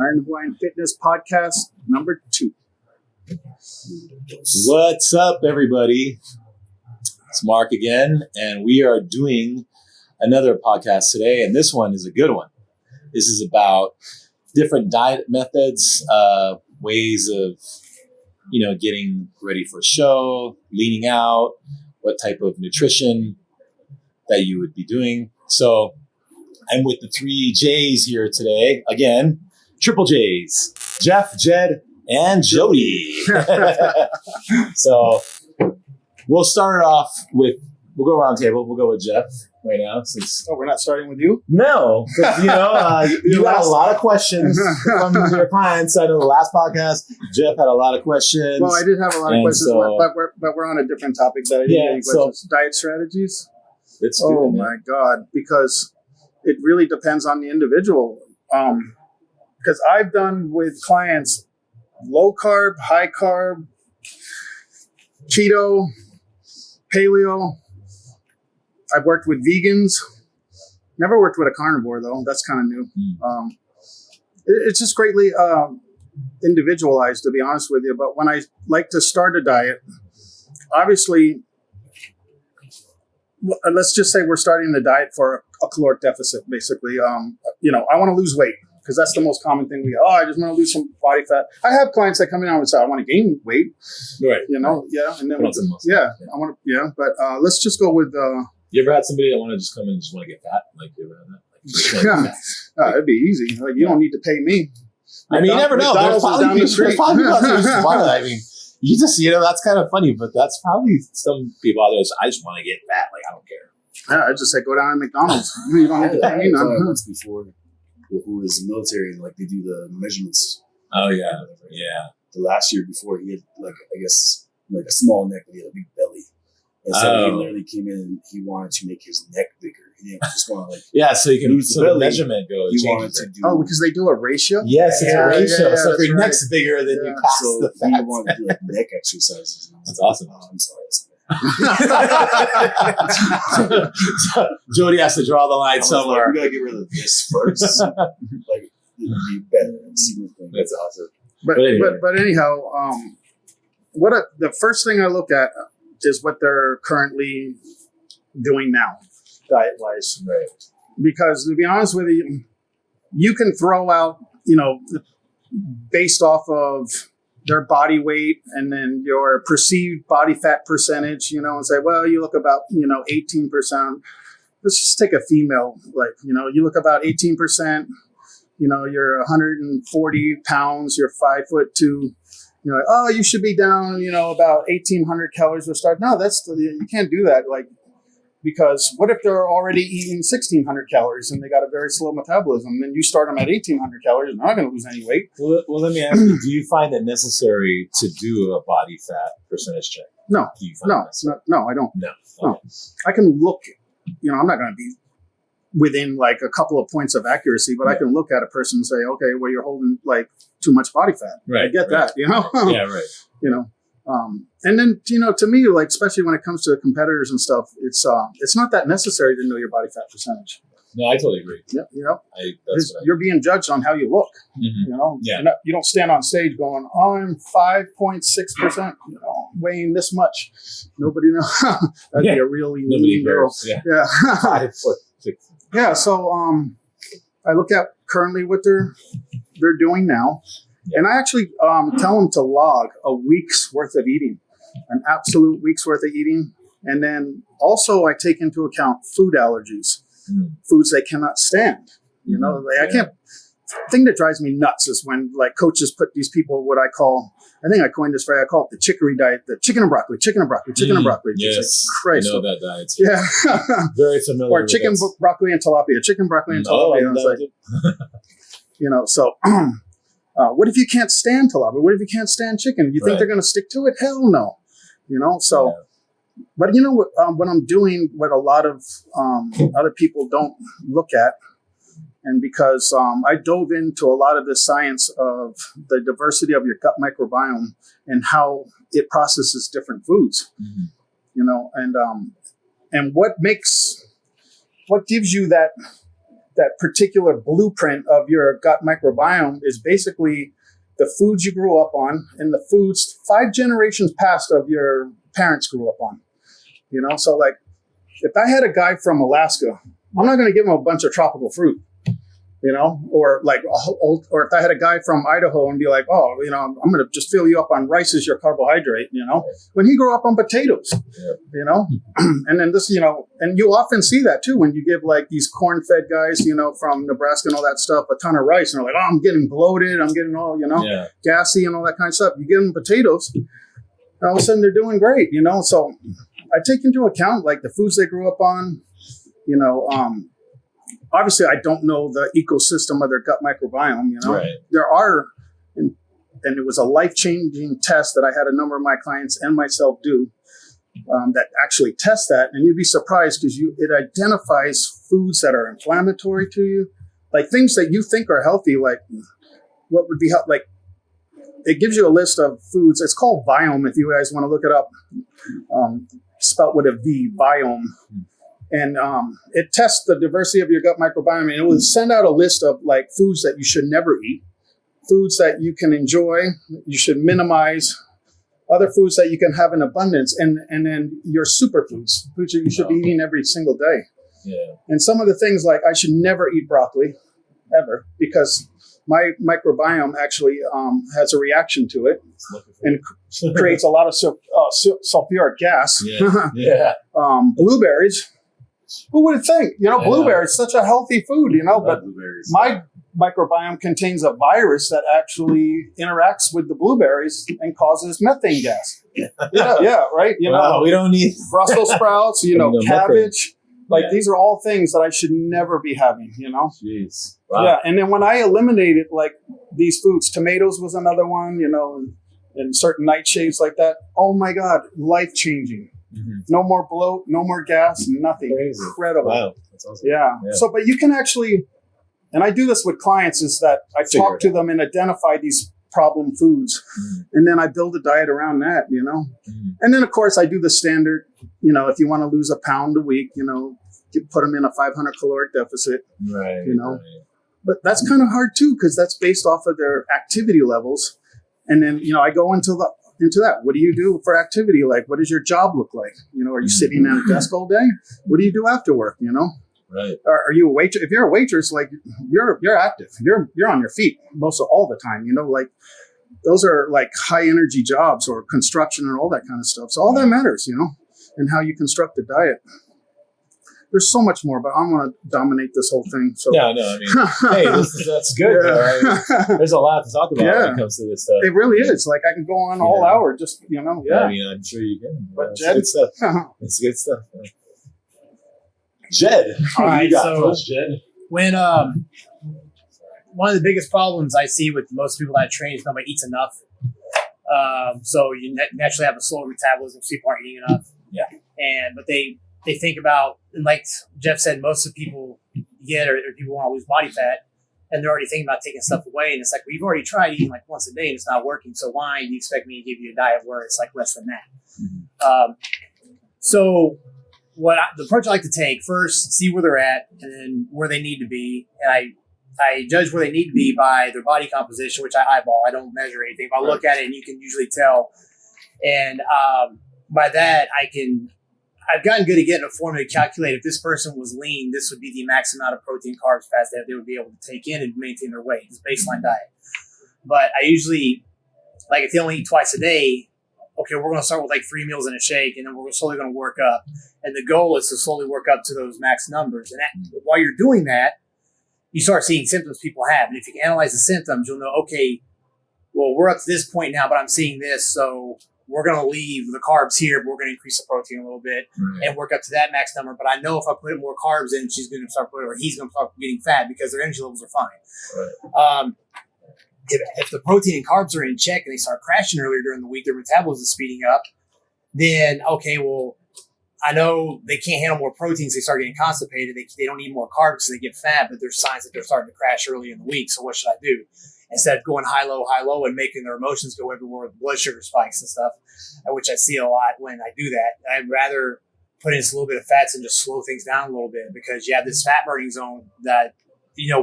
Iron Hawaiian Fitness Podcast number 2. What's up, everybody? It's Mark again, and we are doing another podcast today, and this one is a good one. This is about different diet methods, ways of, getting ready for a show, leaning out, what type of nutrition that you would be doing. So I'm with the 3 J's here today. Again, triple J's, Jeff, Jed, and Jody. So we'll start off with, we'll go around the table. We'll go with Jeff right now. We're not starting with you? No, because, you got a lot of questions from your clients. I know the last podcast, Jeff had a lot of questions. Well, I did have a lot of questions, but we're on a different topic. Diet strategies. It's good, my God, because it really depends on the individual. Because I've done with clients low carb, high carb, keto, paleo. I've worked with vegans. Never worked with a carnivore, though. That's kind of new. It's just greatly individualized, to be honest with you. But when I like to start a diet, obviously, let's just say we're starting the diet for a caloric deficit, basically. I want to lose weight because that's the most common thing. I just want to lose some body fat. I have clients that come in and say, I want to gain weight. Right. And then but let's just go with. You ever had somebody that want to just come in and just want to get fat? Like, you ever had that? It'd be easy. Like, you don't need to pay me. I mean, you never know. There's probably people out there just want it. I mean, you just, that's kind of funny, but that's probably some people out there. I just want to get fat. Like, I don't care. Yeah, I just say go down to McDonald's. You don't have to pay me none. Once before, who was military, and they do the measurements. Oh yeah, yeah. The last year before, he had a small neck, but he had a big belly. And so he literally came in and he wanted to make his neck bigger. He didn't just want to so you can lose the measurement goes. He wanted to do because they do a ratio. Yes, it's a ratio. So if your neck's bigger, then you pass the fat. He wanted to do neck exercises. That's awesome. Oh, I'm sorry. So Jody has to draw the line somewhere. We gotta get rid of this first. It'd be better. That's awesome. But anyhow, the first thing I look at is what they're currently doing now, diet wise. Right. Because to be honest with you, you can throw out, based off of their body weight and then your perceived body fat percentage, and say, well, you look about, 18%. Let's just take a female, you look about 18%, you're 140 pounds, you're 5'2". You're like, oh, you should be down, about 1,800 calories to start. No, you can't do that. Because what if they're already eating 1,600 calories and they got a very slow metabolism? Then you start them at 1,800 calories and they're not going to lose any weight. Well, let me ask you, do you find it necessary to do a body fat percentage check? No, I don't. No. No. I can look, I'm not going to be within a couple of points of accuracy, but I can look at a person and say, okay, well, you're holding too much body fat. Right. I get that, Yeah, right. And then, to me, especially when it comes to competitors and stuff, it's not that necessary to know your body fat percentage. No, I totally agree. Yeah, You're being judged on how you look. Mm-hmm. Yeah. You don't stand on stage going, I'm 5.6%, weighing this much. Nobody knows. That'd be a really lean girl. Yeah. 5'6". Yeah. So I look at currently what they're doing now. And I actually tell them to log a week's worth of eating, an absolute week's worth of eating. And then also I take into account food allergies, foods they cannot stand. I can't. The thing that drives me nuts is when coaches put these people, what I call, I think I coined this phrase, I call it the chicory diet, the chicken and broccoli, chicken and broccoli, chicken and broccoli. Yes, Christ. I know that diet. Yeah. Very familiar. Or chicken, broccoli, and tilapia, chicken, broccoli, and tilapia. So... what if you can't stand tilapia? What if you can't stand chicken? You think they're going to stick to it? Hell no. But what I'm doing, what a lot of other people don't look at, and because I dove into a lot of the science of the diversity of your gut microbiome and how it processes different foods, and what gives you that that particular blueprint of your gut microbiome is basically the foods you grew up on and the foods 5 generations past of your parents grew up on. You know, so like if I had a guy from Alaska, I'm not going to give him a bunch of tropical fruit. You know, or if I had a guy from Idaho and be like, oh, you know, I'm going to just fill you up on rice as your carbohydrate, you know, when he grew up on potatoes, you know, and then this, you know, and you often see that too, when you give like these corn-fed guys, you know, from Nebraska and all that stuff, a ton of rice, and they're like, oh, I'm getting bloated, I'm getting all, you know, gassy and all that kind of stuff. You give them potatoes, and all of a sudden they're doing great, you know. So I take into account like the foods they grew up on, you know, obviously, I don't know the ecosystem of their gut microbiome, you know. Right. There are, and it was a life-changing test that I had a number of my clients and myself do that actually test that. And you'd be surprised because it identifies foods that are inflammatory to you, like things that you think are healthy, like what would be healthy. Like it gives you a list of foods. It's called Biome if you guys want to look it up. Spelt with a V, Biome. And it tests the diversity of your gut microbiome, and it will send out a list of like foods that you should never eat, foods that you can enjoy, you should minimize, other foods that you can have in abundance, and then your superfoods, foods that you should be eating every single day. Yeah. And some of the things like I should never eat broccoli, ever, because my microbiome actually has a reaction to it and creates a lot of sulfuric gas. Yeah. Blueberries. Who would think? You know, blueberries, such a healthy food, you know, but my microbiome contains a virus that actually interacts with the blueberries and causes methane gas. Yeah, right? You know, we don't need Brussels sprouts, you know, cabbage. Like Yeah. these are all things that I should never be having, you know? Jeez. Wow. Yeah, and then when I eliminated like these foods, tomatoes was another one, you know, and certain nightshades like that. Oh my God, life-changing. Mm-hmm. No more bloat, no more gas, nothing. Crazy. Incredible. Wow. That's awesome. Yeah. Yeah. So, but you can actually, and I do this with clients, is that I talk to them and identify these problem foods, and then I build a diet around that, you know. And then, of course, I do the standard, you know, if you want to lose a pound a week, you know, you put them in a 500 caloric deficit, Right. you know. Right. But that's kind of hard too, because that's based off of their activity levels. And then, you know, I go into that. What do you do for activity? Like, what does your job look like? You know, are you sitting at a desk all day? What do you do after work? You know, Right. are you a waitress? If you're a waitress, like you're active. You're on your feet most of all the time. You know, like those are like high energy jobs or construction and all that kind of stuff. So all that matters, you know, and how you construct the diet. There's so much more, but I don't want to dominate this whole thing. So No, I mean, hey, that's good. Yeah. There's a lot to talk about when it comes to this stuff. It really is. Like I can go on all hour, just you know. Yeah. I mean, I'm sure you can. But It's Jed, good stuff. It's good stuff. Jed, All what right, you got so- for us, Jed? When one of the biggest problems I see with most people that I train is nobody eats enough. So you naturally have a slow metabolism. People aren't eating enough. Yeah. But they think about, and like Jeff said, most of the people get or people want to lose body fat, and they're already thinking about taking stuff away. And it's like, we've already tried eating like once a day and it's not working. So why do you expect me to give you a diet where it's like less than that? So the approach I like to take, first, see where they're at and then where they need to be. And I judge where they need to be by their body composition, which I eyeball. I don't measure anything. But I look at it and you can usually tell. And by that, I've gotten good at getting a formula to calculate if this person was lean, this would be the max amount of protein, carbs, fats that they would be able to take in and maintain their weight. It's baseline diet. But I usually, like if they only eat twice a day, okay, we're going to start with like 3 meals and a shake, and then we're slowly going to work up. And the goal is to slowly work up to those max numbers. And while you're doing that, you start seeing symptoms people have. And if you can analyze the symptoms, you'll know, okay, well, we're up to this point now, but I'm seeing this, so we're going to leave the carbs here, but we're going to increase the protein a little bit and work up to that max number. But I know if I put more carbs in, he's going to start getting fat because their energy levels are fine. Right. If the protein and carbs are in check and they start crashing earlier during the week, their metabolism is speeding up, then, okay, well, I know they can't handle more proteins. They start getting constipated. They don't need more carbs because they get fat, but there's signs that they're starting to crash early in the week. So what should I do? Instead of going high, low, and making their emotions go everywhere with blood sugar spikes and stuff, which I see a lot when I do that. I'd rather put in just a little bit of fats and just slow things down a little bit because you have this fat burning zone that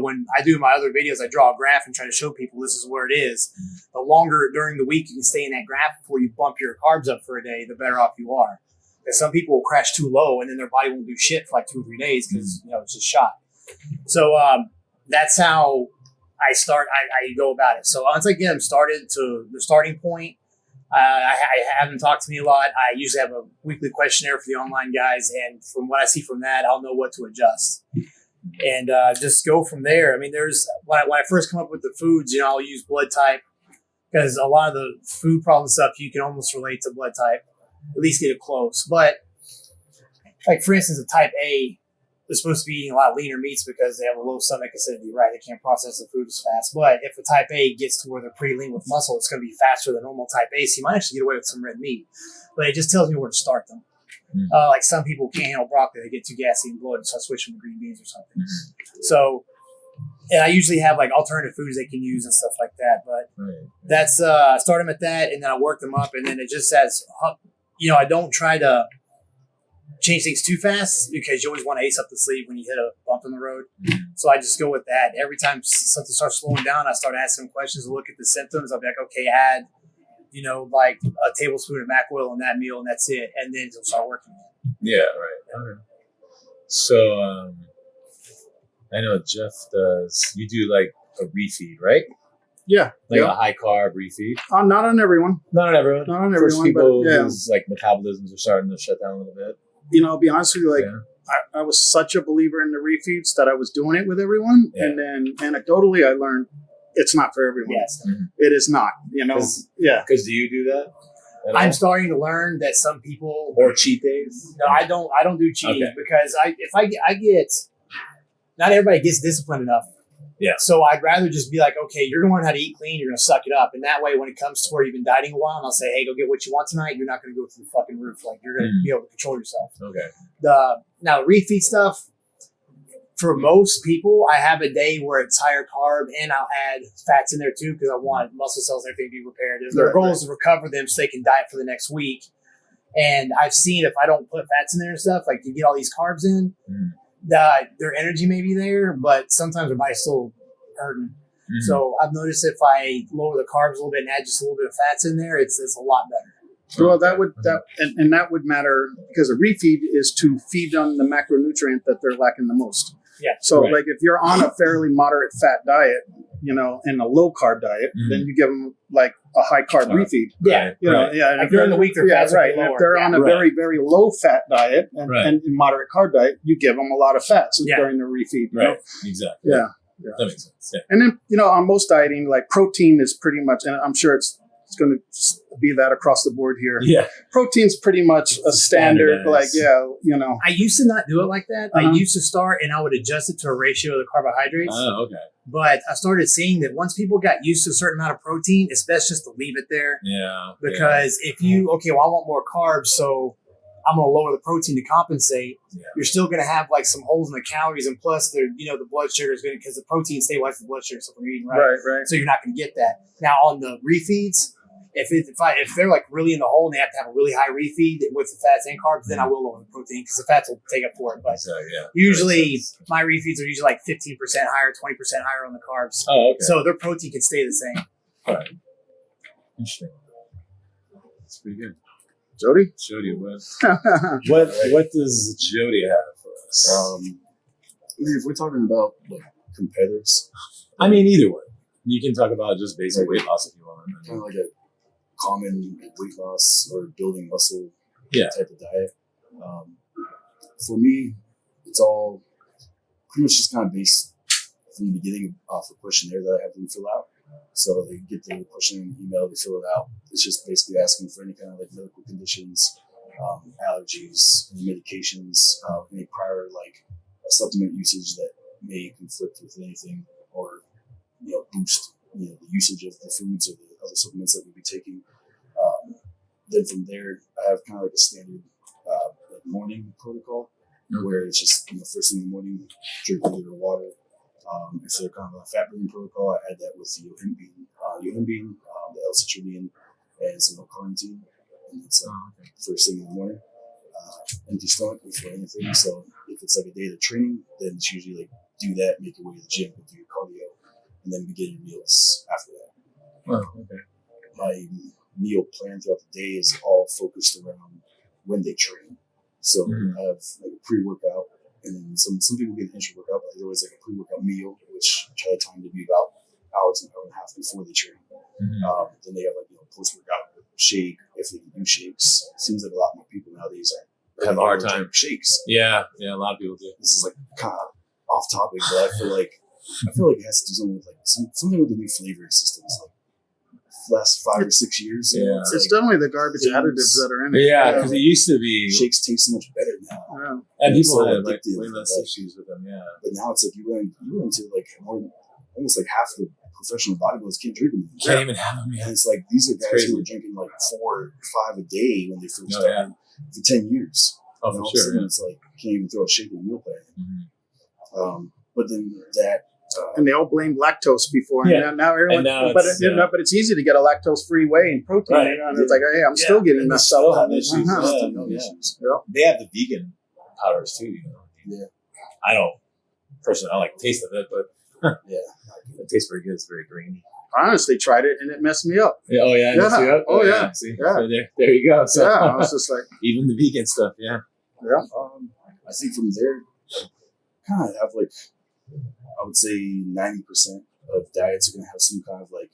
when I do my other videos, I draw a graph and try to show people this is where it is. The longer during the week you can stay in that graph before you bump your carbs up for a day, the better off you are. Because some people will crash too low and then their body won't do shit for like 2 or 3 days because it's just shot. So that's how I start. I go about it. So once I get them started to the starting point, I have them talk to me a lot. I usually have a weekly questionnaire for the online guys, and from what I see from that, I'll know what to adjust. And just go from there. I mean, when I first come up with the foods, I'll use blood type because a lot of the food problem stuff you can almost relate to blood type, at least get it close. But like for instance, a type A is supposed to be eating a lot leaner meats because they have a low stomach acidity, right? They can't process the food as fast. But if a type A gets to where they're pretty lean with muscle, it's going to be faster than normal type A. So you might actually get away with some red meat. But it just tells me where to start them. Like some people can't handle broccoli; they get too gassy and bloated, so I switch them to green beans or something. So, and I usually have like alternative foods they can use and stuff like that. But that's I start them at that, and then I work them up, and then it just says, I don't try to change things too fast because you always want to ace up the sleeve when you hit a bump in the road. So I just go with that. Every time something starts slowing down, I start asking them questions and look at the symptoms. I'll be like, okay, add like a tablespoon of mac oil in that meal, and that's it. And then it'll start working. Yeah, right. Okay. So I know Jeff does. You do like a refeed, right? Yeah. Like a high carb refeed. Not on everyone. Not on everyone. Not on For everyone. people but, whose like metabolisms are starting to shut down a little bit. I'll be honest with you. I was such a believer in the refeeds that I was doing it with everyone, and then anecdotally, I learned it's not for everyone. Yes. It is not. Because do you do that? I'm starting to learn that some people or cheat days. No, I don't do cheating because if I get not everybody gets disciplined enough. Yeah. So I'd rather just be like, okay, you're going to learn how to eat clean. You're going to suck it up, and that way, when it comes to where you've been dieting a while, and I'll say, hey, go get what you want tonight. You're not going to go through the fucking roof. Like you're going to be able to control yourself. Okay. Now refeed stuff. For most people, I have a day where it's higher carb, and I'll add fats in there too because I want muscle cells and everything to be repaired. Their goal is to recover them so they can diet for the next week. And I've seen if I don't put fats in there and stuff, like you get all these carbs in, their energy may be there, but sometimes their body's still hurting. So I've noticed if I lower the carbs a little bit and add just a little bit of fats in there, it's a lot better. Well, that would matter because a refeed is to feed them the macronutrient that they're lacking the most. Yeah. So, like, if you're on a fairly moderate fat diet, and a low carb diet, then you give them like a high carb refeed. Yeah. And like during the week, their fats right. lower. And if they're on a very, very low fat diet and moderate carb diet, you give them a lot of fats during the refeed. Right. Exactly. Yeah. That makes sense. Yeah. And then, on most dieting, like protein is pretty much, and I'm sure it's going to be that across the board here. Yeah. Protein's pretty much a standard, I used to not do it like that. I used to start and I would adjust it to a ratio of the carbohydrates. Oh, okay. But I started seeing that once people got used to a certain amount of protein, it's best just to leave it there. Yeah. Because if you, I want more carbs, so I'm going to lower the protein to compensate. Yeah. You're still going to have like some holes in the calories, and plus, the blood sugar is going to, because the protein stabilizes the blood sugar, so when you're eating right. So you're not going to get that. Now on the refeeds, if they're like really in the hole and they have to have a really high refeed with the fats and carbs, then I will lower the protein because the fats will take up for it. But usually my refeeds are usually like 15% higher, 20% higher on the carbs. Oh, okay. So their protein can stay the same. All right. Interesting. That's pretty good. Jody, what does Jody have for us? If we're talking about like competitors, I mean, either way, you can talk about just basic weight loss if you want. Kind of like a common weight loss or building muscle type of diet. For me, it's all pretty much just kind of based from the beginning off a questionnaire that I have them fill out. So they get the questionnaire in email, they fill it out. It's just basically asking for any kind of like medical conditions, allergies, any medications, any prior like supplement usage that may conflict with anything or boost the usage of the foods or the other supplements that we'll be taking. Then from there, I have kind of like a standard morning protocol where it's just first thing in the morning, drink a liter of water. If they're kind of a fat burning protocol, I add that with the yohimbine, the L-citrulline, and some L-carnitine, and it's first thing in the morning. Empty stomach before anything. So if it's like a day of training, then it's usually like do that, make your way to the gym, go do your cardio, and then begin your meals after that. Oh, okay. My meal plan throughout the day is all focused around when they train. So I have like a pre-workout, and then some people get an intra-workout, but there's always like a pre-workout meal, which I try to time to be about hour to an hour and a half before they train. Then they have like post-workout shake if they can do shakes. It seems like a lot more people nowadays have a hard time shakes. Yeah, a lot of people do. This is like kind of off topic, but I feel like it has to do something with like something with the new flavoring systems, like last 5 or 6 years. Yeah, it's like definitely the garbage additives that are in it. Yeah, because it used to be shakes taste so much better now. Yeah. and people so had like addictive, way less like- issues with them. Yeah, But now it's like you run into like almost like half the professional bodybuilders can't drink them. can't even have them. And Yeah, it's like these are guys crazy. who were drinking like 4 or 5 a day when they first Oh, started for 10 years. oh And for all of a sure. sudden Yeah. it's like you can't even throw a shake in a meal plan. Mhm. But then that And they all blamed lactose before, Yeah. and now everyone. And now but it's, but it's easy to get a lactose-free whey and protein, Right. and it's like, hey, I'm still getting And they messed still up. have issues. Uh-huh. They still Yeah, have yeah. issues. They have the vegan powders too. Yeah. I don't personally. I like the taste of it, but Yeah. it tastes very good. It's very green. I honestly tried it, and it messed me up. Yeah, oh yeah, Yeah. mix it up. Oh, yeah. See, Yeah. So there you go. So Yeah, I was just like, even the vegan stuff. Yeah. I think from there, kind of have like, I would say 90% of diets are going to have some kind of like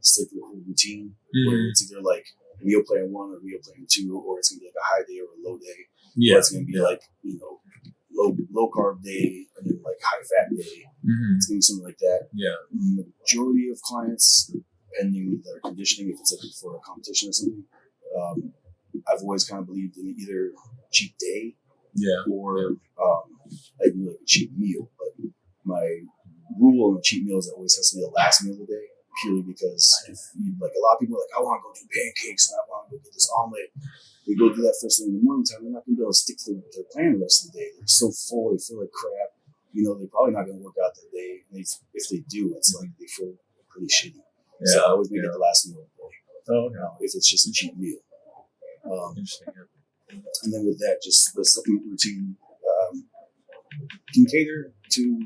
cyclical routine where it's either like meal plan 1 or meal plan 2, or it's going to be like a high day or a low day. Yeah. Or it's going to be like, low carb day and then like high fat day. Mhm. It's going to be something like that. Yeah. Majority of clients, depending their conditioning, if it's like for a competition or something, I've always kind of believed in either cheat day Yeah. or like a cheat meal. But my rule on the cheat meal is it always has to be the last meal of the day, purely because if you, like a lot of people are like, I want to go do pancakes and I want to go get this omelet. They go do that first thing in the morning time. They're not going to be able to stick to their plan the rest of the day. They're so full, they feel like crap. They're probably not going to work out that day. And if they do, it's like they feel pretty shitty. So I always make it the last meal of the day. Oh, okay. If it's just a cheat meal. Interesting. And then with that, just the supplement routine can cater to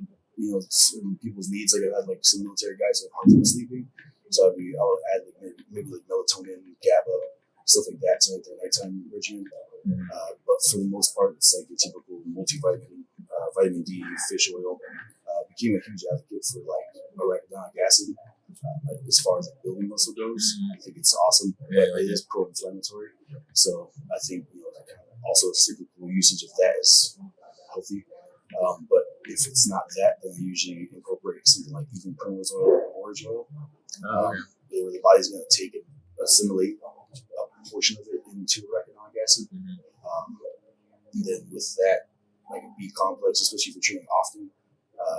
certain people's needs. Like I had like some military guys who have hard time sleeping, so I'll add like maybe like melatonin, GABA, stuff like that to like their nighttime regimen. But for the most part, it's like the typical multivitamin, vitamin D, fish oil. Became a huge advocate for like arachidonic acid. As far as like building muscle goes, I think it's awesome. Yeah, It is pro-inflammatory, so I think also cyclical usage of that is healthy. But if it's not that, then I usually incorporate something like even primrose oil or orange oil, where the body's going to take it, assimilate a portion of it into arachidonic acid. And then with that, like a B complex, especially if you're training often.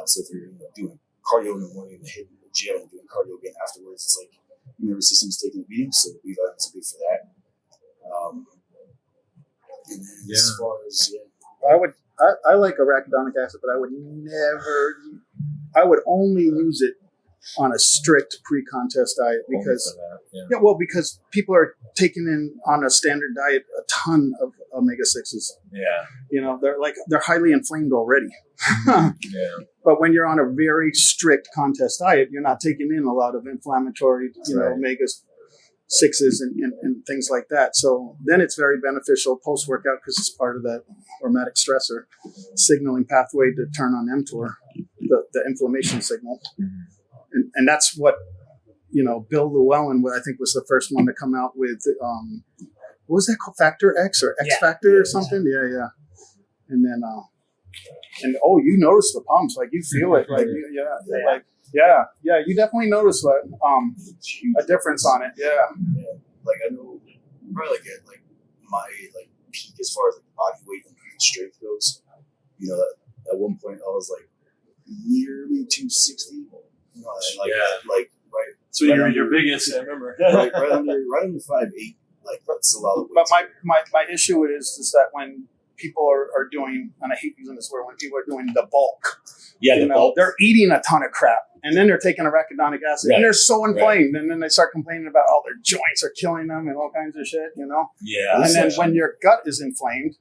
So if you're doing cardio in the morning and hitting the gym and doing cardio again afterwards, it's like your nervous system's taking a beating, so B vitamins are good for that. And then as far as I like arachidonic acid, but I would only use it on a strict pre-contest diet because because people are taking in on a standard diet a ton of omega-6s. Yeah. They're highly inflamed already. Yeah. But when you're on a very strict contest diet, you're not taking in a lot of inflammatory, omega-6s and things like that. So then it's very beneficial post-workout because it's part of that hormetic stressor signaling pathway to turn on mTOR, the inflammation signal. And that's what, Bill Llewellyn, I think, was the first one to come out with, what was that called? Factor X or X Factor or something? Yeah. And then, you notice the pumps, like you feel it, like, you definitely notice a difference on it. Yeah. Like I know, probably like at like my like peak as far as like body weight and strength goes. At one point I was like nearly 260. Like right. So right you're biggest, I remember. right under 5'8". Like that's a lot of weight. But my issue is that when people are doing, and I hate using this word, when people are doing the bulk, bulk. they're eating a ton of crap, and then they're taking arachidonic acid, and they're so inflamed, and then they start complaining about all their joints are killing them and all kinds of shit, Yeah. And then when your gut is inflamed,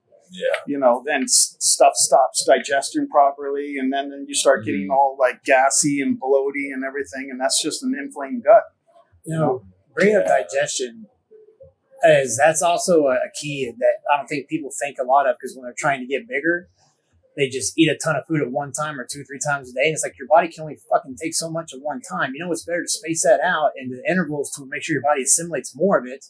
you know, then stuff stops digestion properly, and then you start getting all like gassy and bloaty and everything, and that's just an inflamed gut. You know, bringing up digestion that's also a key that I don't think people think a lot of, because when they're trying to get bigger, they just eat a ton of food at one time or 2-3 times a day. And it's like your body can only fucking take so much at one time. You know, it's better to space that out into intervals to make sure your body assimilates more of it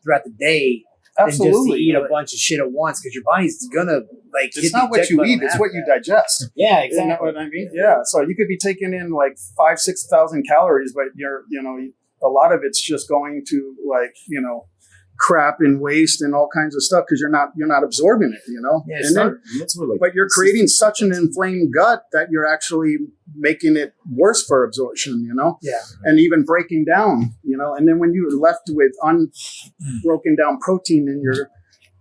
throughout the day than just to eat a bunch of shit at once, because your body's gonna like. It's not what you eat; it's what you digest. Yeah, exactly. You know what I mean? Yeah. So you could be taking in like 5,000-6,000 calories, but a lot of it's just going to like crap and waste and all kinds of stuff because you're not absorbing it, Yeah, that's where, like, but you're creating such an inflamed gut that you're actually making it worse for absorption, Yeah. and even breaking down, and then when you're left with unbroken down protein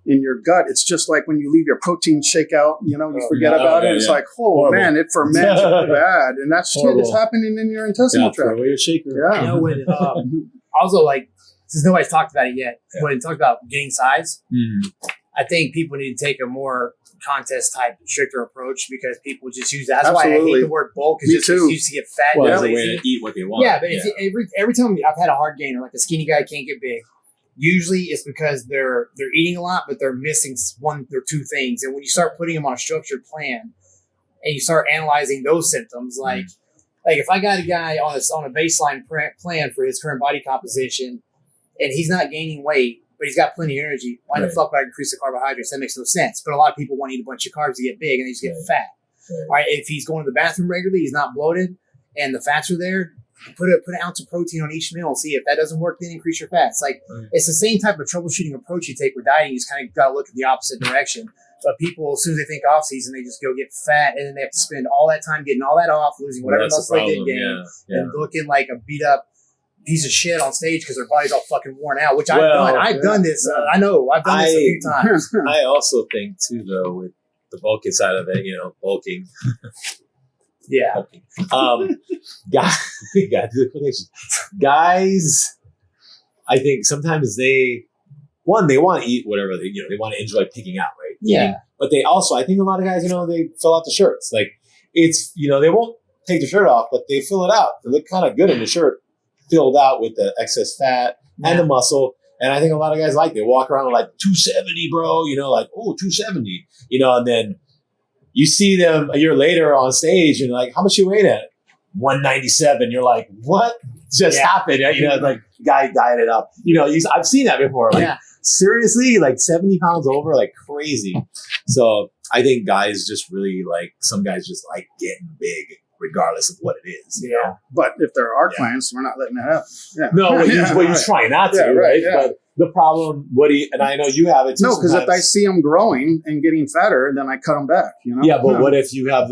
in your gut, it's just like when you leave your protein shake out, you forget about it. It's like, man, it ferments bad, and that shit is happening in your intestinal tract. Throw away your shaker. Yeah. When, also, like, since nobody's talked about it yet, when it talks about gaining size, I think people need to take a more contest type stricter approach, because people just use that. That's why I hate the word bulk, because just used to get fat. Well, it's a way to eat what they want. Yeah, but every time I've had a hard gainer, like a skinny guy can't get big, usually it's because they're eating a lot, but they're missing one or two things. And when you start putting them on a structured plan and you start analyzing those symptoms, like if I got a guy on a baseline plan for his current body composition and he's not gaining weight, but he's got plenty of energy, why the fuck would I increase the carbohydrates? That makes no sense. But a lot of people want to eat a bunch of carbs to get big, and they just get fat. All right, if he's going to the bathroom regularly, he's not bloated, and the fats are there, put an ounce of protein on each meal and see if that doesn't work, then increase your fats. Like, it's the same type of troubleshooting approach you take with dieting. You just kind of got to look at the opposite direction. But people, as soon as they think off season, they just go get fat, and then they have to spend all that time getting all that off, losing whatever muscle they did gain, and looking like a beat up piece of shit on stage because their body's all fucking worn out, which I've done. I've done this. I know. I've done this a few times. I also think, too, though, with the bulking side of it, bulking. Yeah. Guys, I think sometimes they want to eat whatever they want to enjoy picking out, right? Yeah. Eating. But they also, I think a lot of guys, they fill out the shirts. Like, it's, they won't take the shirt off, but they fill it out. They look kind of good in the shirt, filled out with the excess fat and the muscle. And I think a lot of guys they walk around with like 270, bro, like, oh, 270, and then you see them a year later on stage and like, how much you weigh at? 197. You're like, what just happened? Like, guy dieted up. I've seen that before. Like, seriously, like 70 pounds over, like crazy. So I think guys just really some guys just like getting big, regardless of what it is. Yeah. But if there are clients, we're not letting that happen. Yeah. No, you try not to, right? Yeah. But the problem, and I know you have it too. No, because if I see them growing and getting fatter, then I cut them back. Yeah, but what if you have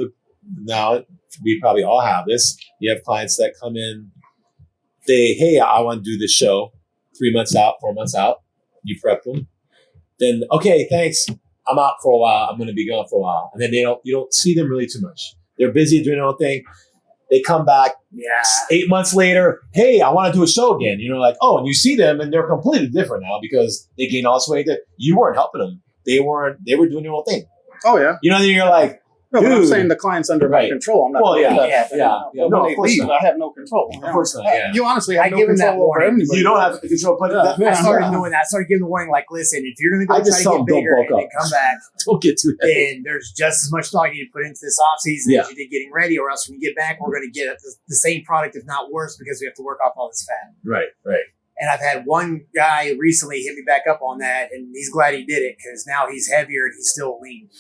now we probably all have this. You have clients that come in, hey, I want to do this show 3 months out, 4 months out. You prep them. Then, okay, thanks. I'm out for a while. I'm going to be gone for a while. And then you don't see them really too much. They're busy doing their own thing. They come back 8 months later. Hey, I want to do a show again. And you see them and they're completely different now because they gained all this weight. You weren't helping them. They were doing their own thing. Oh, yeah. And you're like, no, but I'm saying the client's under my control. I'm not. Well, yeah. No, when they leave, I have no control. Of course not. Yeah. You honestly have no control over anybody. You don't have control. But I started doing that. I started giving the warning, like, listen, if you're going to go try to get bigger and then come back, don't get too heavy. And there's just as much thought you need to put into this off season as you did getting ready, or else when you get back, we're going to get the same product, if not worse, because we have to work off all this fat. Right. And I've had one guy recently hit me back up on that, and he's glad he did it because now he's heavier and he's still lean.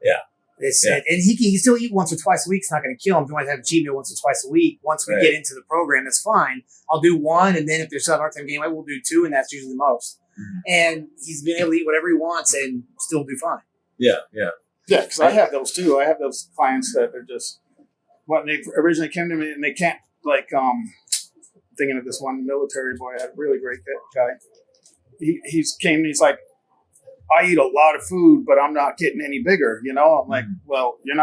Yeah. And he can still eat once or twice a week. It's not going to kill him. If you want to have a cheat meal once or twice a week, once we get into the program, that's fine. I'll do one, and then if there's still a hard time gaining weight, we'll do two, and that's usually the most. Mm-hmm. And he's been able to eat whatever he wants and still do fine. Yeah, because I have those too. I have those clients that are just they originally came to me and they can't thinking of this one military boy, a really great guy. He came and he's like, I eat a lot of food, but I'm not getting any bigger. I'm like, well, you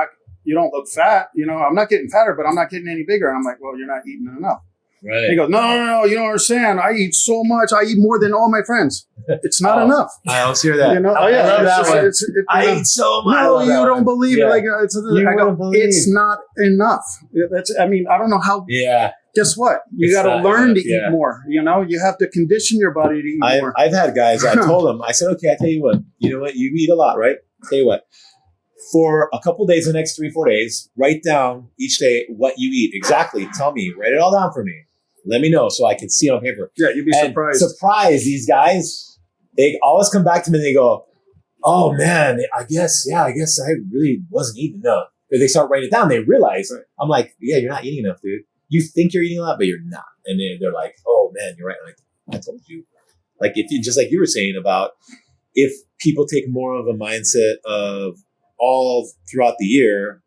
don't look fat. I'm not getting fatter, but I'm not getting any bigger. And I'm like, well, you're not eating enough. Right. He goes, no, you don't understand. I eat so much. I eat more than all my friends. it's not Oh, enough. I always hear that. You know, I love that one. I I eat so much. No, you don't believe it. Yeah. Like You wouldn't believe. it's not enough. That's. I mean, I don't know how. Yeah. Guess what? You It's got to not learn enough, to eat more. You know, you have to condition your body to eat more. I've had guys, I told them, I said, okay, I tell you what, you know what, you eat a lot, right? Tell you what, for a couple days, the next 3-4 days, write down each day what you eat. Exactly. Tell me, write it all down for me. Let me know so I can see it on paper. Yeah, you'd be And surprised. surprised, these guys, they always come back to me and they go, oh man, I guess I really wasn't eating enough. If they start writing it down, they realize, I'm like, yeah, you're not eating enough, dude. You think you're eating a lot, but you're not. And then they're like, oh man, you're right. Like, I told you. Like if you, just like you were saying about if people take more of a mindset of all throughout the year,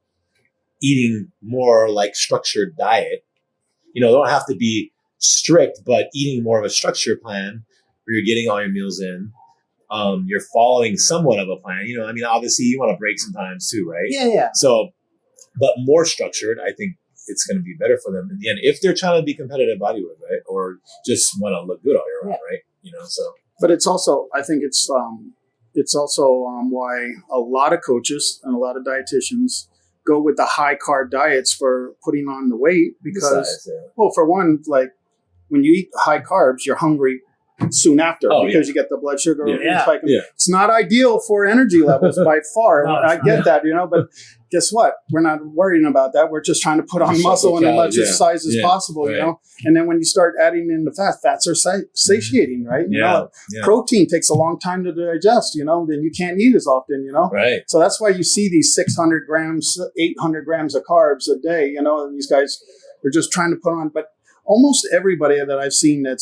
eating more like structured diet, you know, they don't have to be strict, but eating more of a structured plan where you're getting all your meals in. You're following somewhat of a plan. You know, I mean, obviously you want to break sometimes too, right? Yeah. So, but more structured, I think it's going to be better for them in the end if they're trying to be competitive bodyweight, right? Or just want to look good all year round, right? You know, so. But it's also, I think it's also why a lot of coaches and a lot of dietitians go with the high carb diets for putting on the weight because, well, for one, like when you eat high carbs, you're hungry soon after because you get the blood sugar spike. Yeah. It's not ideal for energy levels by far. No, I get that, you know, but guess what? We're not worrying about that. We're just trying to put on muscle in as much size as possible, you know? And then when you start adding in the fats are satiating, right? You know, protein takes a long time to digest, you know, then you can't eat as often, you know? Right. So that's why you see these 600 grams, 800 grams of carbs a day, you know, and these guys are just trying to put on, but almost everybody that I've seen that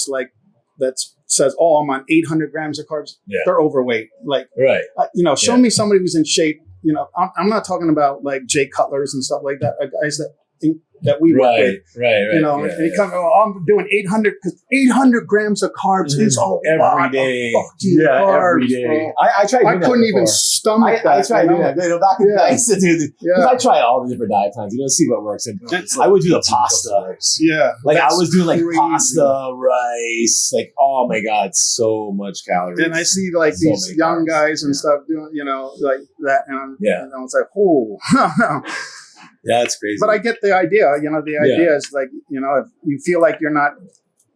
says, oh, I'm on 800 grams of carbs, they're overweight. Like, you know, show me somebody who's in shape. You know, I'm not talking about like Jay Cutlers and stuff like that, guys that we work with. Right. You know, and you come, I'm doing 800 grams of carbs. It's all every day. Carbs, every day. bro. I tried. I couldn't even stomach that. I tried doing that. You know, back in the day, I used to do this. Because I try all the different diet plans. You know, see what works. And I would do the pasta. Yeah. Like I was doing like pasta, rice. Like, oh my God, so much calories. And I see like these young guys and stuff doing, you know, like that. And it's like, oh. Yeah, it's crazy. But I get the idea. You know, the idea is like, you know, if you feel like you're not,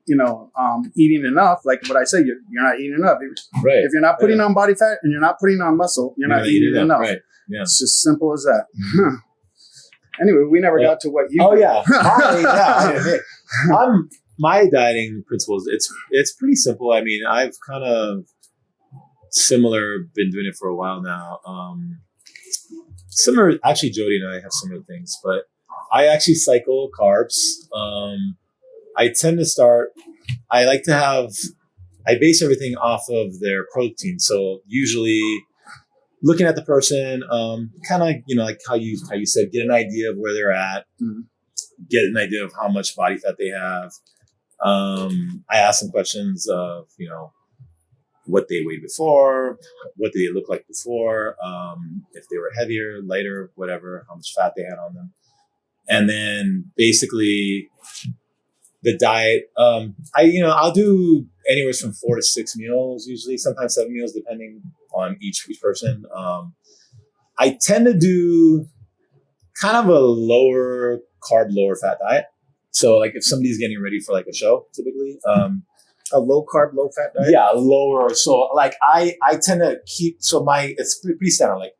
you know, eating enough, like what I say, you're not eating enough. If you're not putting on body fat and you're not putting on muscle, you're not eating enough. Right. Yeah. It's as simple as that. Anyway, we never got to what you. Oh yeah. My dieting principles. It's pretty simple. I mean, I've kind of been doing it for a while now. Similar, actually, Jody and I have similar things, but I actually cycle carbs. I tend to I base everything off of their protein. So usually looking at the person, kind of, you know, like how you said, get an idea of where they're at, get an idea of how much body fat they have. I ask them questions of, you know, what they weighed before, what did they look like before, if they were heavier, lighter, whatever, how much fat they had on them. And then basically the diet, I'll do anywhere from 4 to 6 meals, usually, sometimes 7 meals, depending on each person. I tend to do kind of a lower carb, lower fat diet. So like if somebody's getting ready for like a show, typically, a low carb, low fat diet? Yeah, lower. So like I tend to keep, it's pretty standard. Like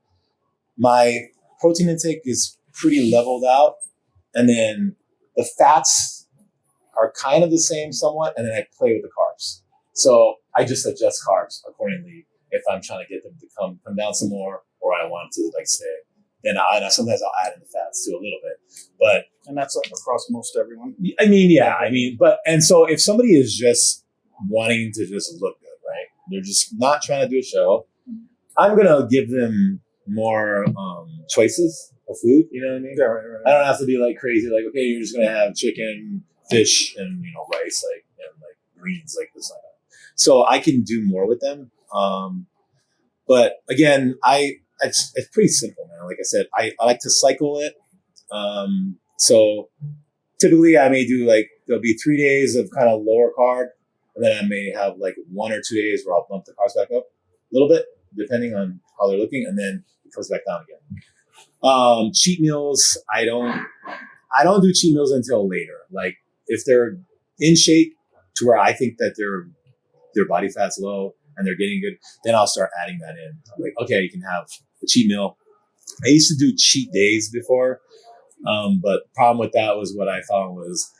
my protein intake is pretty leveled out. And then the fats are kind of the same somewhat. And then I play with the carbs. So I just adjust carbs accordingly. If I'm trying to get them to come down some more, or I want to like stay, then sometimes I'll add in the fats too a little bit. And that's like across most everyone. I mean, so if somebody is just wanting to just look good, right? They're just not trying to do a show. I'm going to give them more choices of food, you know what I mean? Yeah, right. I don't have to be like crazy, like, okay, you're just going to have chicken, fish, and, you know, rice, like, and like greens, like this, like that. So I can do more with them. But again, it's pretty simple, man. Like I said, I like to cycle it. So typically I may do there'll be 3 days of kind of lower carb, And then I may have like 1 or 2 days where I'll bump the carbs back up a little bit, depending on how they're looking, and then it comes back down again. Cheat meals, I don't do cheat meals until later. Like if they're in shape to where I think that their body fat's low and they're getting good, then I'll start adding that in. I'm like, okay, you can have a cheat meal. I used to do cheat days before, but the problem with that was what I found was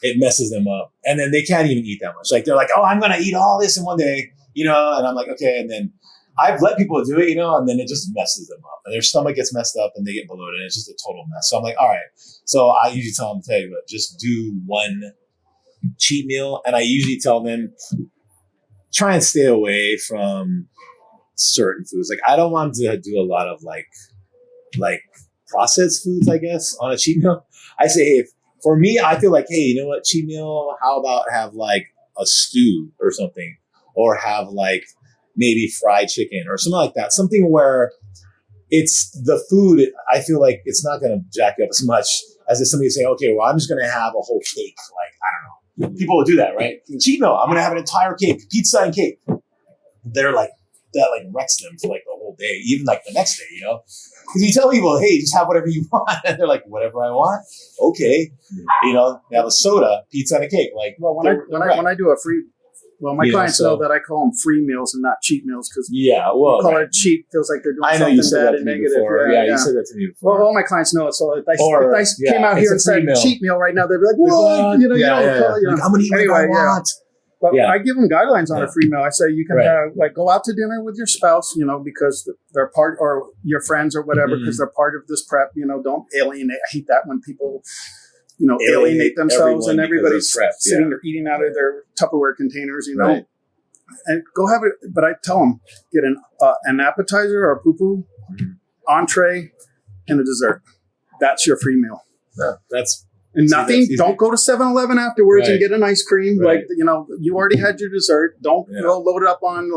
it messes them up. And then they can't even eat that much. Like they're like, oh, I'm going to eat all this in one day, and I'm like, okay. And then I've let people do it, and then it just messes them up. And their stomach gets messed up and they get bloated and it's just a total mess. So I'm like, all right. So I usually tell them, tell you what, just do one cheat meal. And I usually tell them, try and stay away from certain foods. Like I don't want to do a lot of like processed foods, I guess, on a cheat meal. I say, hey, for me, I feel like, hey, you know what, cheat meal, how about have like a stew or something, or have like maybe fried chicken or something like that. Something where it's the food, I feel like it's not going to jack you up as much as if somebody saying, okay, well, I'm just going to have a whole cake. Like, I don't know. People will do that, right? Cheat meal, I'm going to have an entire cake, pizza and cake. They're like, that like wrecks them for like the whole day, even like the next day, Because you tell people, hey, just have whatever you want. And they're like, whatever I want? Okay. They have a soda, pizza, and a cake. Like, well, when I do a free, my clients know that I call them free meals and not cheat meals because call it cheat feels like they're doing something bad and negative. Yeah, you said that to me before. Well, all my clients know it. So if I came out here and said cheat meal right now, they'd be like, what? Like, I'm going to eat whatever I want. But I give them guidelines on a free meal. I say you can have go out to dinner with your spouse, because they're part, or your friends or whatever, because they're part of this prep. Don't alienate. I hate that when people, alienate themselves and everybody's sitting there eating out of their Tupperware containers, Right. And go have it. But I tell them get an appetizer or a poo-poo, entree, and a dessert. That's your free meal. Yeah, and nothing, don't go to 7-Eleven afterwards and get an ice cream. Right. Like, you already had your dessert. Don't go load it up on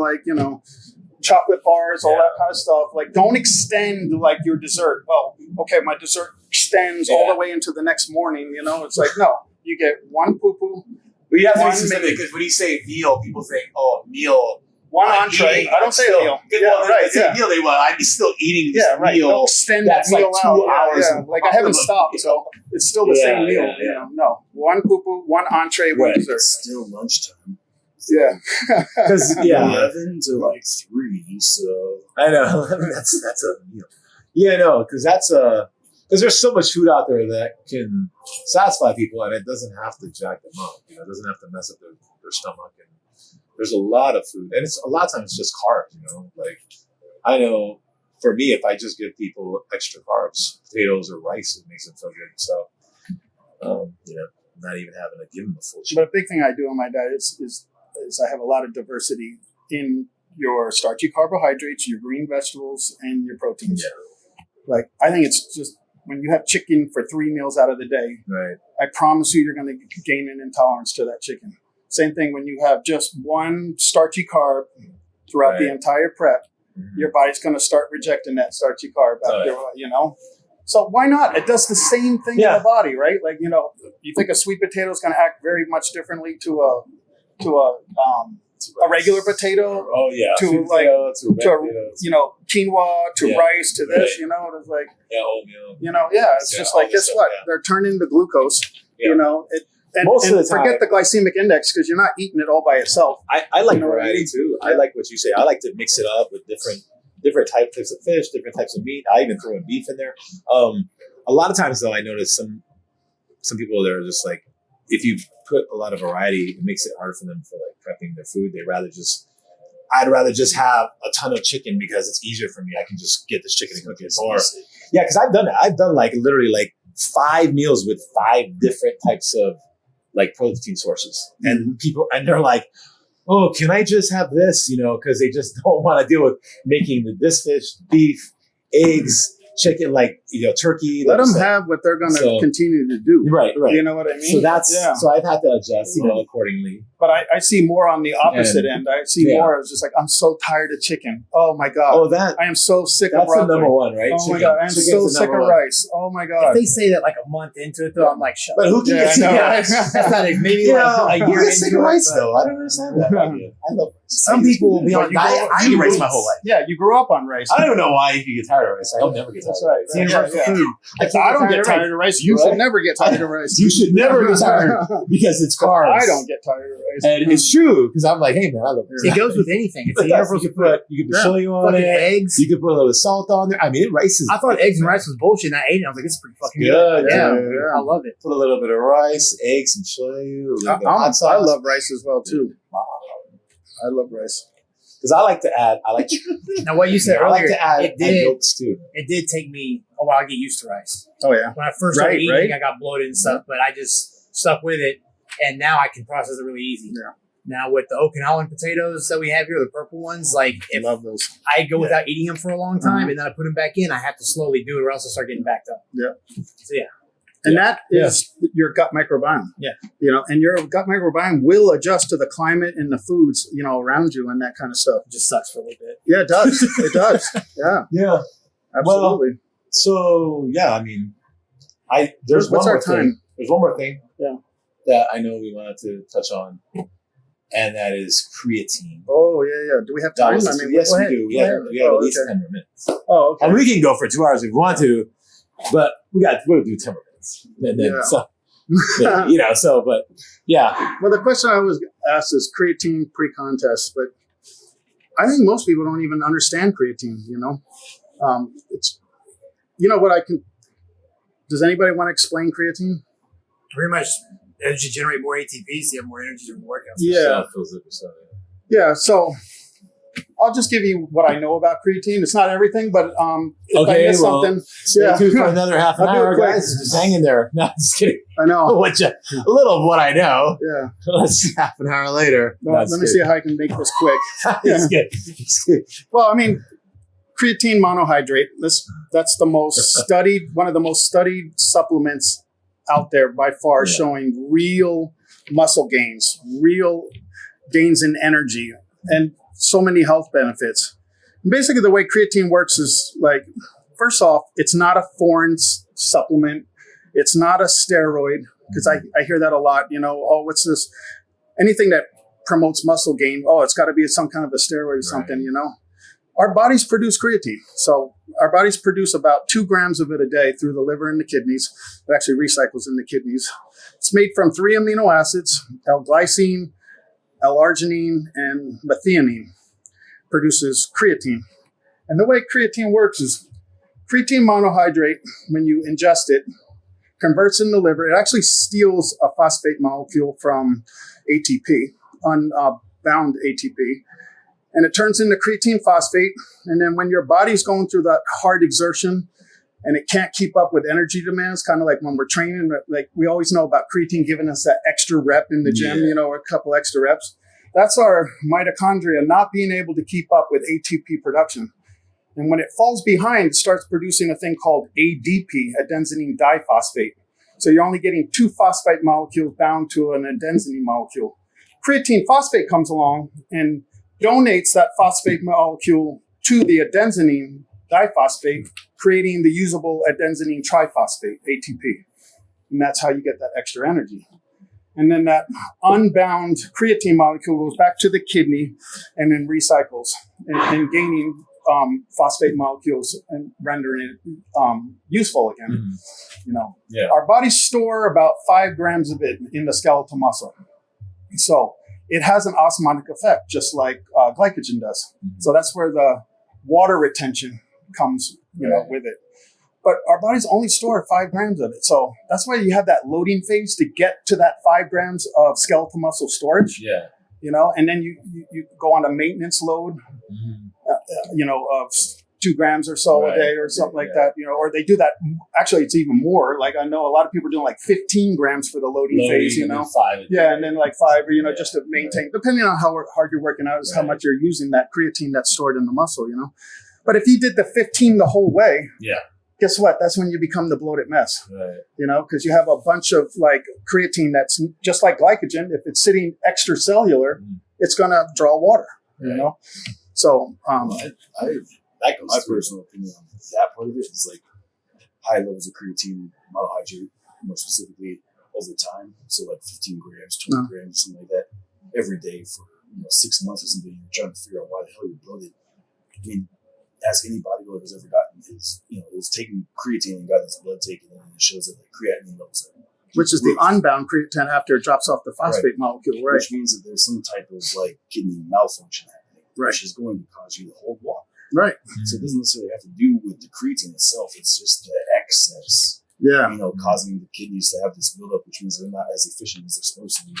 chocolate bars, all that kind of stuff. Like, don't extend like your dessert. Well, okay, my dessert extends all the way into the next morning. It's like, no, you get one poo-poo. We have to be specific because when you say meal, people think, oh, meal. One entree. I don't say meal. Meal. I'd be still eating this meal. Don't extend that's that meal like 2 hours. Like I haven't stopped, so it's still the same meal. No, one poo-poo, one entree, one dessert. It's still lunchtime. Yeah, because 11 to like 3. So I know that's a meal. Yeah, no, because because there's so much food out there that can satisfy people, and it doesn't have to jack them up. It doesn't have to mess up their stomach. And there's a lot of food, and it's a lot of times just carbs. Like I know for me, if I just give people extra carbs, potatoes or rice, it makes them feel good. So, not even having to give them a full cheat. But a big thing I do on my diet is I have a lot of diversity in your starchy carbohydrates, your green vegetables, and your proteins. Yeah. Like I think it's just when you have chicken for 3 meals out of the day, right? I promise you're going to gain an intolerance to that chicken. Same thing when you have just one starchy carb throughout the entire prep, your body's going to start rejecting that starchy carb after, So why not? It does the same thing in the body, right? Like, you think a sweet potato is going to act very much differently to a regular potato. Oh yeah. To quinoa, to rice, to this, it's like, oatmeal. it's just like, guess what? They're turning to glucose, And most of the time, forget the glycemic index because you're not eating it all by itself. I like variety too. I like what you say. I like to mix it up with different types of fish, different types of meat. I even throw in beef in there. A lot of times though, I notice some people that are just like, if you put a lot of variety, it makes it hard for them for like prepping their food. I'd rather just have a ton of chicken because it's easier for me. I can just get this chicken and cook it. Because I've done that. I've done like literally like 5 meals with 5 different types of like protein sources, and they're like, oh, can I just have this? Because they just don't want to deal with making this fish, beef, eggs, chicken, like, turkey. Let them have what they're going to continue to do. Right. You know what I mean? So so I've had to adjust, accordingly. But I see more on the opposite end. I see more as just like, I'm so tired of chicken. Oh my God. Oh, I am so sick of that's the broccoli. number one, right? Oh my God. I'm so sick of rice. Oh my God. If they say that like a month into it, though, I'm like, shut But who can get sick of rice? That's not it. Maybe like a year who gets sick of into rice, it. though? I don't understand that. I love rice. Some people will be Well, on you diet. grow- I eat rice my whole life. Yeah, you grew up on rice. I don't even know why you get tired of rice. I'll never get tired That's of right. rice. It's universal food. If I don't get tired of rice, you should never get tired of rice. You should never get tired because it's carbs. I don't get tired of rice. And it's true because I'm like, hey man, I love rice. It goes with anything. It's a It does. universal You food. can put soy on Fucking it. eggs. You can put a little salt on there. I mean, rice is. I thought eggs and rice was bullshit, and I ate it. I was like, it's pretty fucking Good, good. Yeah, yeah. I love it. Put a little bit of rice, eggs, some soy, a little bit of hot I sauce. love rice as well too. I love rice. Because I like to add. Now, what you said I like earlier, to add it did. yolks too. It did take me a while to get used to rice. Oh yeah. When I first started Right, eating, right. I got bloated and stuff, but I just stuck with it, and now I can process it really easy. Yeah. Now with the Okinawan potatoes that we have here, the purple ones, like I if love those. I go without eating them for a long time and then I put them back in, I have to slowly do it or else I start getting backed up. Yeah. So yeah. And that is your gut microbiome. Yeah. And your gut microbiome will adjust to the climate and the foods, around you and that kind of stuff. It just sucks for a little bit. Yeah, it does. It does. Yeah, Yeah. absolutely. So yeah, I mean, there's What's one our more time? thing. There's one more thing. Yeah. That I know we wanted to touch on, and that is creatine. Oh, yeah. Do we have time? Yes, go we ahead. do. We Go have ahead. at least okay. 10 more minutes. Oh, okay. And we can go for 2 hours if we want to, but we'll do 10 more minutes. And then, but yeah. Well, the question I was asked is creatine pre-contest, but I think most people don't even understand creatine, it's, what I can, does anybody want to explain creatine? Pretty much as you generate more ATP, so you have more energy during the workouts. Yeah. Yeah, so I'll just give you what I know about creatine. It's not everything, but if I miss something, stay tuned for another half an I'll do it hour, quick. guys. Just hang in there. No, just kidding. I know. A little of what I know. Yeah. Let's half an hour later. No, let me see how I can make this quick. It's good. It's good. Well, I mean, creatine monohydrate, that's the most studied, one of the most studied supplements out there by far, showing real muscle gains, real gains in energy, and so many health benefits. And basically, the way creatine works is like, first off, it's not a foreign supplement. It's not a steroid, because I hear that a lot, what's this? Anything that promotes muscle gain, it's got to be some kind of a steroid or something, Our bodies produce creatine. So our bodies produce about 2 grams of it a day through the liver and the kidneys. It actually recycles in the kidneys. It's made from 3 amino acids, L-glycine, L-arginine, and methionine. Produces creatine. And the way creatine works is creatine monohydrate, when you ingest it, converts in the liver. It actually steals a phosphate molecule from ATP, unbound ATP. And it turns into creatine phosphate. And then when your body's going through that hard exertion and it can't keep up with energy demands, kind of like when we're training, like we always know about creatine giving us that extra rep in the gym, a couple extra reps. That's our mitochondria not being able to keep up with ATP production. And when it falls behind, it starts producing a thing called ADP, adenosine diphosphate. So you're only getting 2 phosphate molecules bound to an adenosine molecule. Creatine phosphate comes along and donates that phosphate molecule to the adenosine diphosphate, creating the usable adenosine triphosphate, ATP. And that's how you get that extra energy. And then that unbound creatine molecule goes back to the kidney and then recycles and gaining phosphate molecules and rendering it useful again. Our bodies store about 5 grams of it in the skeletal muscle. So it has an osmotic effect, just like glycogen does. So that's where the water retention comes, with it. But our bodies only store 5 grams of it. So that's why you have that loading phase to get to that 5 grams of skeletal muscle storage. Yeah. And then you go on a maintenance load, of 2 grams or so a day or something like that, or they do that. Actually, it's even more. Like I know a lot of people are doing like 15 grams for the loading phase, And then 5 and then like 5, or, just to maintain, depending on how hard you're working out, is how much you're using that creatine that's stored in the muscle, But if you did the 15 the whole way, guess what? That's when you become the bloated mess. Right. You know, because you have a bunch of like creatine that's just like glycogen. If it's sitting extracellular, it's going to draw water. Right. You know, so my personal opinion on that part of it is like high levels of creatine monohydrate, more specifically over time. So like 15 grams, 20 grams, something like that, every day for 6 months or something. You're trying to figure out why the hell you're bloated. I mean, ask any bodybuilder who's ever gotten is taking creatine and got his blood taken, and it shows that the creatinine levels are, which is the unbound creatine after it drops off the phosphate molecule, right? Which means that there's some type of like kidney malfunction happening, which is going to cause you to hold water. Right. So it doesn't necessarily have to do with the creatine itself. It's just the excess, causing the kidneys to have this buildup, which means they're not as efficient as they're supposed to be,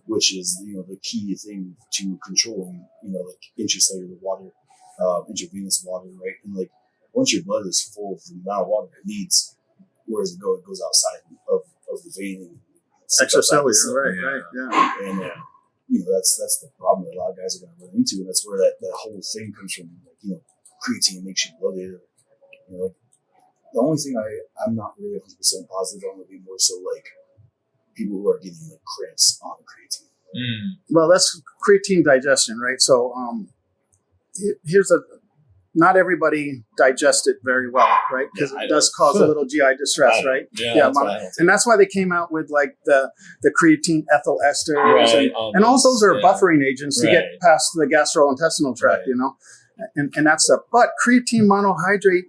which is, the key thing to controlling, like intracellular water, intravenous water, right? And like once your blood is full of the amount of water it needs, where does it go? It goes outside of the vein. And extracellular, right, yeah. And that's the problem that a lot of guys are going to run into, and that's where that whole thing comes from. Like, creatine makes you bloated. Like the only thing I'm not really 100% positive on would be more so like people who are getting like cramps on creatine. Well, that's creatine digestion, right? So not everybody digests it very well, right? Because it does cause a little GI distress, right? Yeah, and that's why they came out with like the creatine ethyl esters, and all those are buffering agents to get past the gastrointestinal tract, and that stuff. But creatine monohydrate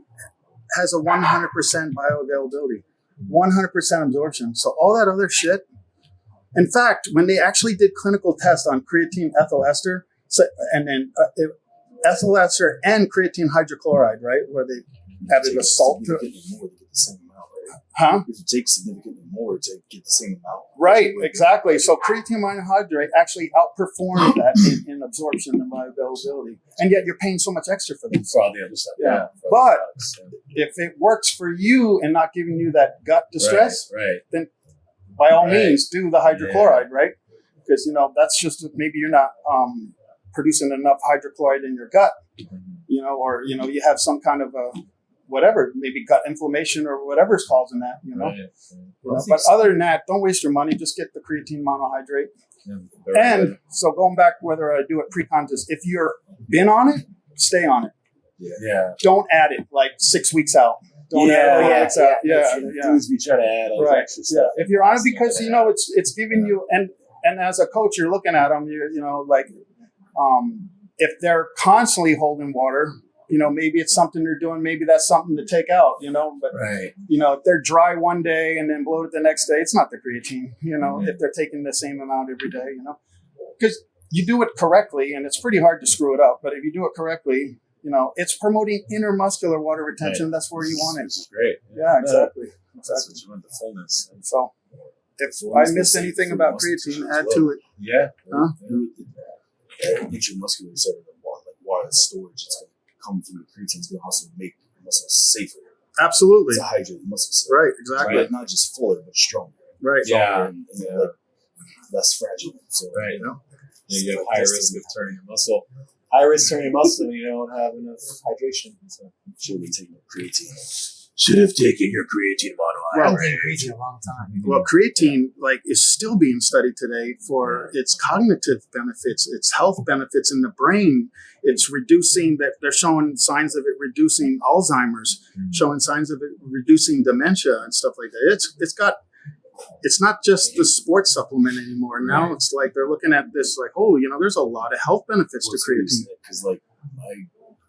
has a 100% bioavailability, 100% absorption. So all that other shit. In fact, when they actually did clinical tests on creatine ethyl ester, and then ethyl ester and creatine hydrochloride, right, where they added a salt to it. More to get the same amount, right? Huh? If it takes significantly more to get the same amount. Right, exactly. So creatine monohydrate actually outperformed that in absorption and bioavailability. And yet you're paying so much extra for them. For all the other stuff. Yeah. But if it works for you and not giving you that gut distress, then by all means do the hydrochloride, right? Because, that's just maybe you're not producing enough hydrochloride in your gut, or, you have some kind of a whatever, maybe gut inflammation or whatever's causing that, But other than that, don't waste your money. Just get the creatine monohydrate. And so going back, whether I do it pre-contest, if you're been on it, stay on it. Yeah. Don't add it like 6 weeks out. Don't add it out. We try to add all this extra stuff. If you're on it because, it's giving you, and as a coach, you're looking at them, if they're constantly holding water, maybe it's something they're doing. Maybe that's something to take out, but, if they're dry one day and then bloated the next day, it's not the creatine, if they're taking the same amount every day, because you do it correctly and it's pretty hard to screw it up. But if you do it correctly, it's promoting intermuscular water retention. That's where you want it. Which is great. Yeah, exactly. That's what you want, the fullness. And so if I missed anything about creatine, add to it. Yeah. Huh? Intramuscular side of the water storage, it's going to come from the creatine. It's going to also make the muscle safer. Absolutely. To hydrate the muscles. Right, exactly. Right? Not just fuller, but stronger. Right. And less fragile. So, you have high risk of turning your muscle. High risk turning your muscle when you don't have enough hydration. So should be taking creatine. Should have taken your creatine monohydrate. I've been creatine a long time. Well, creatine is still being studied today for its cognitive benefits, its health benefits in the brain. It's reducing that. They're showing signs of it reducing Alzheimer's, showing signs of it reducing dementia and stuff like that. It's not just the sports supplement anymore. Now it's like they're looking at this like, there's a lot of health benefits to creatine. Because my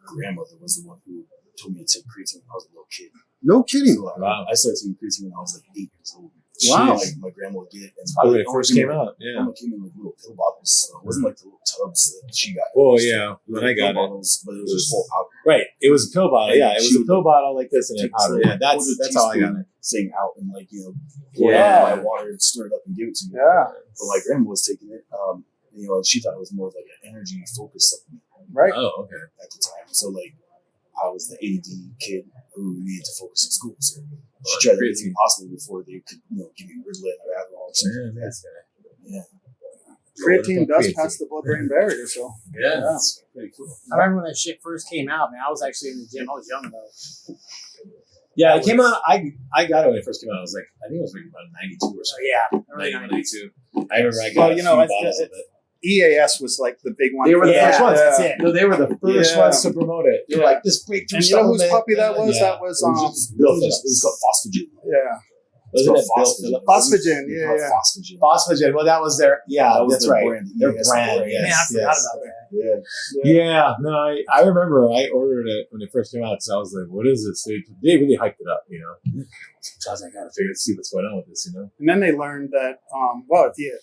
grandmother was the one who told me to take creatine when I was a little kid. No kidding. So, I started taking creatine when I was like 8 years old. Wow. My grandma would get it. And probably when it first came out. Yeah. It came in like little pill bottles. So it wasn't like the little tubs that she got. Oh, yeah. When I got bottles, but it was just full powder. Right. It was a pill bottle. Yeah. It was a pill bottle like this and powder. Yeah. That's how I got it. Thing out and pour it out my water and stir it up and give it to me. Yeah. But my grandma was taking it. She thought it was more of like an energy focused supplement. Right. Oh, okay. At the time. So I was the AD kid who needed to focus in school. So she tried everything possible before they could, give me Ritalin or Adderall or something like that. Yeah. Creatine does pass the blood-brain barrier, so. Yeah. That's pretty cool. I remember when that shit first came out, man. I was actually in the gym. I was young though. Yeah, it came out. I got it when it first came out. I was like, I think it was like about 92 or something. Yeah, early 92. I remember I got a few bottles of it. EAS was like the big one. They were the first ones. That's it. No, they were the first ones to promote it. They were like, this breakthrough. And you know whose puppy that was? Yeah. That was Bill Phillips. It was called Phosphagen. yeah. Wasn't it Bill Phillips? Phosphagen, yeah. Phosphagen. Phosphagen. Well, that was their, That was that's their right. brand, Their EAS brand, brand. yes. Man, I forgot yes. about that. Yeah. No, I remember I ordered it when it first came out because I was like, what is this? They really hyped it up, you know? So I was like, I gotta see what's going on with this, you know? And then they learned that, if you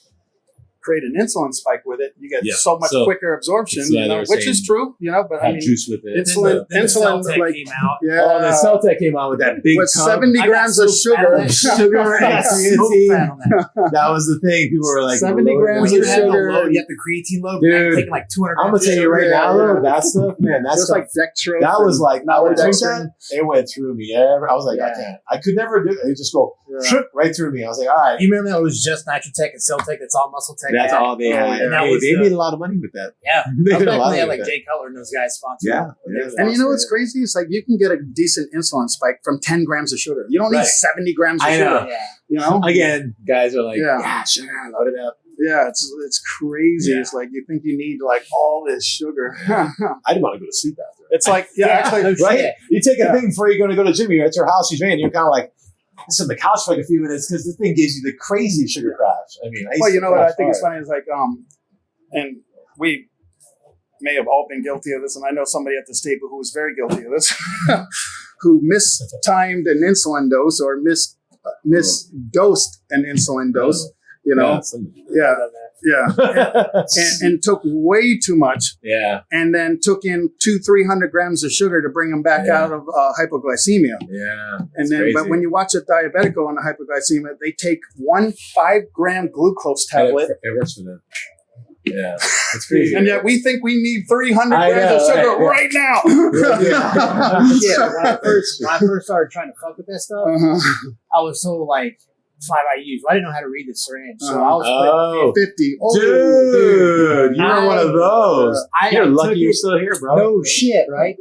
create an insulin spike with it, you get Yeah. so much So- quicker absorption, so, yeah, they were which is saying true, but I Have mean, juice with it. insulin, Then the insulin, Celtec like, came out. Oh, the Celtec came out with that big with tub. 70 I got grams so of fat on sugar. that Sugar and I got so creatine. fat on that. That was the thing. People were like, 70 loading grams When it. you of have sugar. the load, you have the creatine load. Dude, taking like 200 I'm gonna grams of tell you sugar. right now, Yeah. though, that stuff, man, that Just stuff, like dextrose. that was like, I would drink maltodextrin. that, it went through me. I was like, I Yeah. can't. I could never do it. It would just go Yeah. right through me. I was like, all right. You remember that it was just Nitrotech and Celtec. That's all Muscle Tech. That's had? all they Oh, had. yeah. And that Hey, was they the- made a lot of money with that. Yeah. They I made was a back lot when they had with like that. Jay Cutler and those guys sponsored. Yeah. And you know what's crazy? It's like you can get a decent insulin spike from 10 grams of sugar. You don't need Right. 70 grams of I sugar. know. Yeah. You know? Again, guys are like, Yeah. yeah, sure, load it up. Yeah, it's crazy. Yeah. It's like you think you need like all this sugar. I didn't want to go to sleep after. It's like, actually, no Right? shit. You take a Yeah. thing before you go to the gym, you're at your house, you drink, and you're kind of like, sit on the couch for like a few minutes because the thing gives you the crazy sugar crash. I mean, well, you know what I crash think is hard. funny is like, and we may have all been guilty of this, and I know somebody at the table who was very guilty of this, who mistimed an insulin dose or misdosed an insulin dose. You know, yeah, and took way too much, and then took in 200-300 grams of sugar to bring them back Yeah. out of hypoglycemia. Yeah. And then, but when you watch a diabetic go on a hypoglycemia, they take 1 5-gram glucose tablet, it works for them. Yeah, it's crazy. and yet we think we need 300 I grams of know, sugar right, right now. Yeah, when I first started trying to fuck with that stuff, I was so like 5 IUs. I didn't know how to read the syringe, so I was putting 50. Dude, you were one of those. You're took lucky you're it- still here, bro. No shit, right?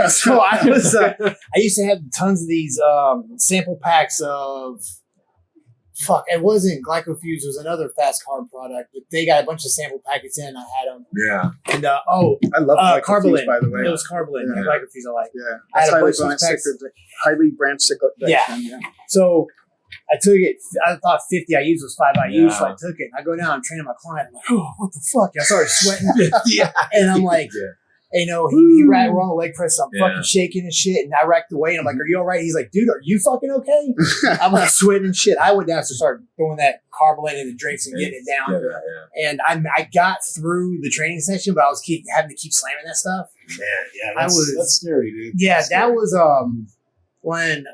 So I was, I used to have tons of these sample packs of. Fuck, it wasn't Glycofuse. It was another fast carb product, but they got a bunch of sample packets in. I had them, Yeah. and I love Glycofuse, Carbolin. by the way. It was Carbolin. Yeah. Glycofuse, I like. Yeah, I had that's a highly bunch of branched packs. highly branched cyclic. Yeah. So I took it. I thought 50 IUs was 5 IUs, so I Yeah. took it. I go down. I'm training my client. I'm like, oh, what the fuck? I started sweating, Yeah. and I'm like. Yeah. You know, he racked, we're on the leg press. I'm Yeah. fucking shaking and shit. And I racked the weight. I'm like, are you all right? He's like, dude, are you fucking okay? I'm like sweating and shit. I went down to start throwing that carbonated in the drinks and getting it down. Yeah. And I got through the training session, but I was having to keep slamming that stuff. Man, yeah, that's scary, dude. Yeah, That's that scary. was when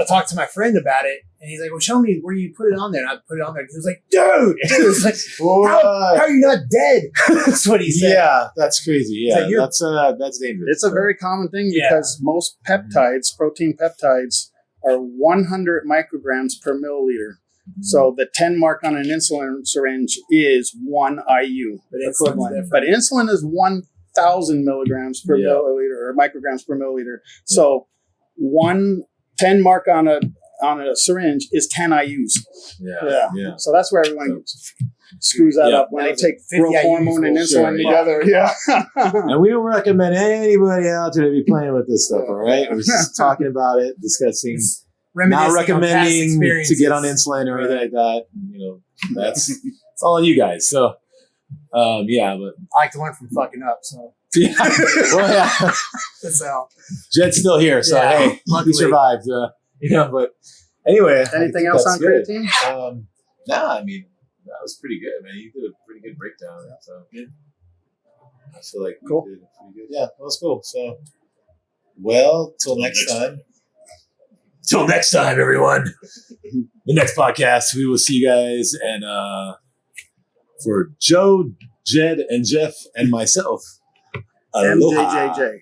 I talked to my friend about it. And he's like, well, show me where you put it on there. And I put it on there. And he was like, dude. It was like, how are you not dead? That's what he said. Yeah, that's crazy. Yeah, It's that's dangerous. It's a very common thing Yeah. because most peptides, protein peptides, are 100 micrograms per milliliter. So the 10 mark on an insulin syringe is 1 IU But insulin's equivalent. different. But insulin is 1,000 milligrams per Yeah. milliliter or micrograms per milliliter. So 10 mark on a syringe is 10 IUs. Yeah. So that's where everyone screws that Yeah. up when they That was take 50 growth IUs hormone and for insulin sure, together. Yeah. And we don't recommend anybody out there to be playing with this stuff, all right? We're just talking about it, discussing, not Reminiscing on past recommending to experiences. get on insulin or anything like that. You know, that's it's all on you guys. So, yeah, but I like to learn from fucking up. So yeah, well, yeah. that's how. Jed's still here, so Yeah, hey, luckily. he survived. But anyway, I Anything think else that's on good. creatine? Nah, I mean that was pretty good, man. You did a pretty good breakdown. So yeah, I feel like Cool. we did pretty good. Yeah, that was cool. So, well, till next time. Till next time, everyone. The next podcast, we will see you guys, and for Joe, Jed, and Jeff, and myself, aloha. MJJJ.